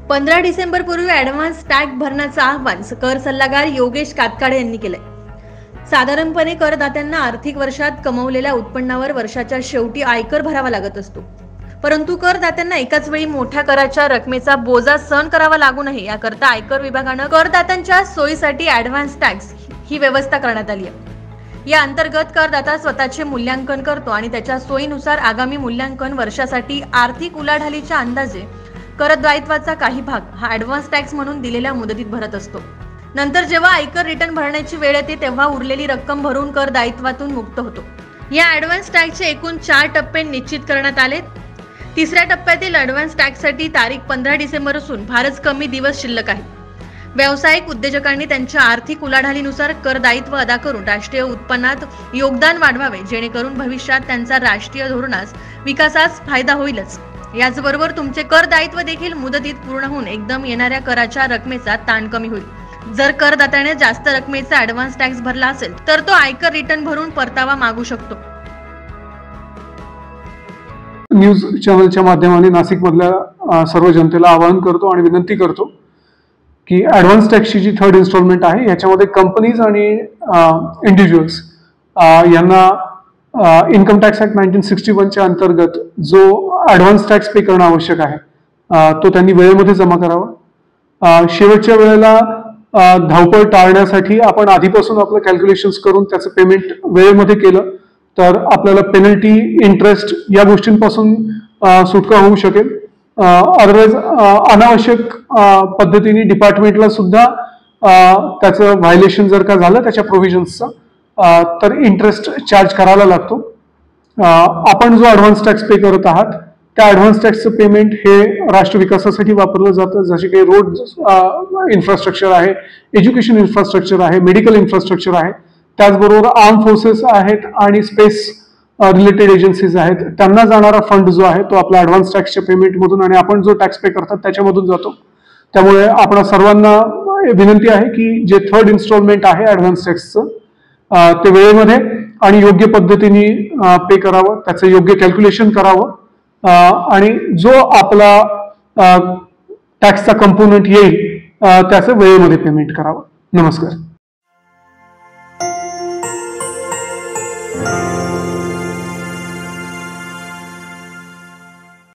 15 डिसेंबर पूर्वी advance tax भरण्याचं आवाहन कर सल्लागार योगेश कातकाडे यांनी केलंय। साधारणपणे करदात्यांना आर्थिक वर्षात कमवलेल्या उत्पन्नावर वर्षाच्या शेवटी आयकर भरावा लागत असतो, परंतु करदात्यांना एकाच वेळी मोठ्या कराच्या रकमेचा बोजा सहन करावा लागू नये याकरता आयकर विभागानं करदात्यांच्या सोयीसाठी ॲडव्हान्स टॅक्स ही व्यवस्था करण्यात आली आहे। या अंतर्गत करदाता स्वतःचे मूल्यांकन करतो आणि त्याच्या सोयीनुसार आगामी मूल्यांकन वर्षासाठी आर्थिक उलाढालीच्या अंदाजे करदायित्वाचा काही भाग हा ॲडव्हान्स टॅक्स म्हणून दिलेल्या मुदतीत भरत असतो। नंतर जेव्हा आयकर रिटर्न भरण्याची वेळ येते तेव्हा उरलेली रक्कम भरून कर दायित्वातून मुक्त होतो। या ॲडव्हान्स टॅक्सचे एकूण 4 टप्पे निश्चित करण्यात आले। तिसऱ्या टप्प्यातील ॲडव्हान्स टॅक्ससाठी तारीख 15 डिसेंबर असून फारच कमी दिवस शिल्लक आहे। व्यावसायिक उद्योजकांनी त्यांच्या आर्थिक उलाढालीनुसार कर दायित्व अदा करून राष्ट्रीय उत्पन्नात योगदान वाढवावे, जेणेकरून भविष्यात त्यांचा राष्ट्रीय धोरणास विकासास फायदा होईलच। याचबरोबर तुमचे कर दायित्व देखील मुदतीत पूर्ण होऊन एकदम येणाऱ्या कराच्या रकमेचा ताण कमी होईल। जर करदात्याने जास्त रकमेचा ॲडव्हान्स टॅक्स भरला असेल तर तो आयकर रिटर्न भरून परतावा मागू शकतो। न्यूज चॅनलच्या माध्यमाने नाशिक मधल्या सर्व जनतेला आवाहन करतो आणि विनंती करतो की ॲडव्हान्स टॅक्सची जी 3rd इन्स्टॉलमेंट आहे याच्यामध्ये कंपनीज आणि इंडिव्हिज्युअल्स यांना इन्कम टॅक्स ऍक्ट 1961 च्या अंतर्गत जो ॲडव्हान्स टॅक्स पे करणं आवश्यक आहे तो त्यांनी वेळेमध्ये जमा करावा। शेवटच्या वेळेला धावपळ टाळण्यासाठी आपण आधीपासून आपलं कॅल्क्युलेशन्स करून त्याचं पेमेंट वेळेमध्ये केलं तर आपल्याला पेनल्टी, इंटरेस्ट या गोष्टींपासून सुटका होऊ शकेल। अदरवाईज अनावश्यक पद्धतीने डिपार्टमेंटला सुद्धा त्याचं व्हायलेशन जर का झालं त्याच्या प्रोव्हिजन्सचं तर इंटरेस्ट चार्ज करायला लागतो। आपण जो ॲडव्हान्स टॅक्स पे करत आहात त्या ॲडव्हान्स टॅक्सचं पेमेंट हे राष्ट्र विकासासाठी वापरलं जातं, जसे की रोड इन्फ्रास्ट्रक्चर आहे, एज्युकेशन इन्फ्रास्ट्रक्चर आहे, मेडिकल इन्फ्रास्ट्रक्चर आहे, त्याचबरोबर आर्म फोर्सेस आहेत आणि स्पेस रिलेटेड एजन्सीज आहेत, त्यांना जाणारा फंड जो आहे तो आपला ॲडव्हान्स टॅक्सच्या पेमेंटमधून आणि आपण जो टॅक्स पे करतात त्याच्यामधून जातो। त्यामुळे आपण सर्वांना विनंती आहे की जे 3rd इन्स्टॉलमेंट आहे ॲडव्हान्स टॅक्सचं ते वेळेमध्ये आणि योग्य पद्धतीने पे करावं, त्याचं योग्य कॅल्क्युलेशन करावं आणि जो आपला टॅक्सचा कंपोनंट येईल त्याचं वेळेमध्ये पेमेंट करावं। नमस्कार।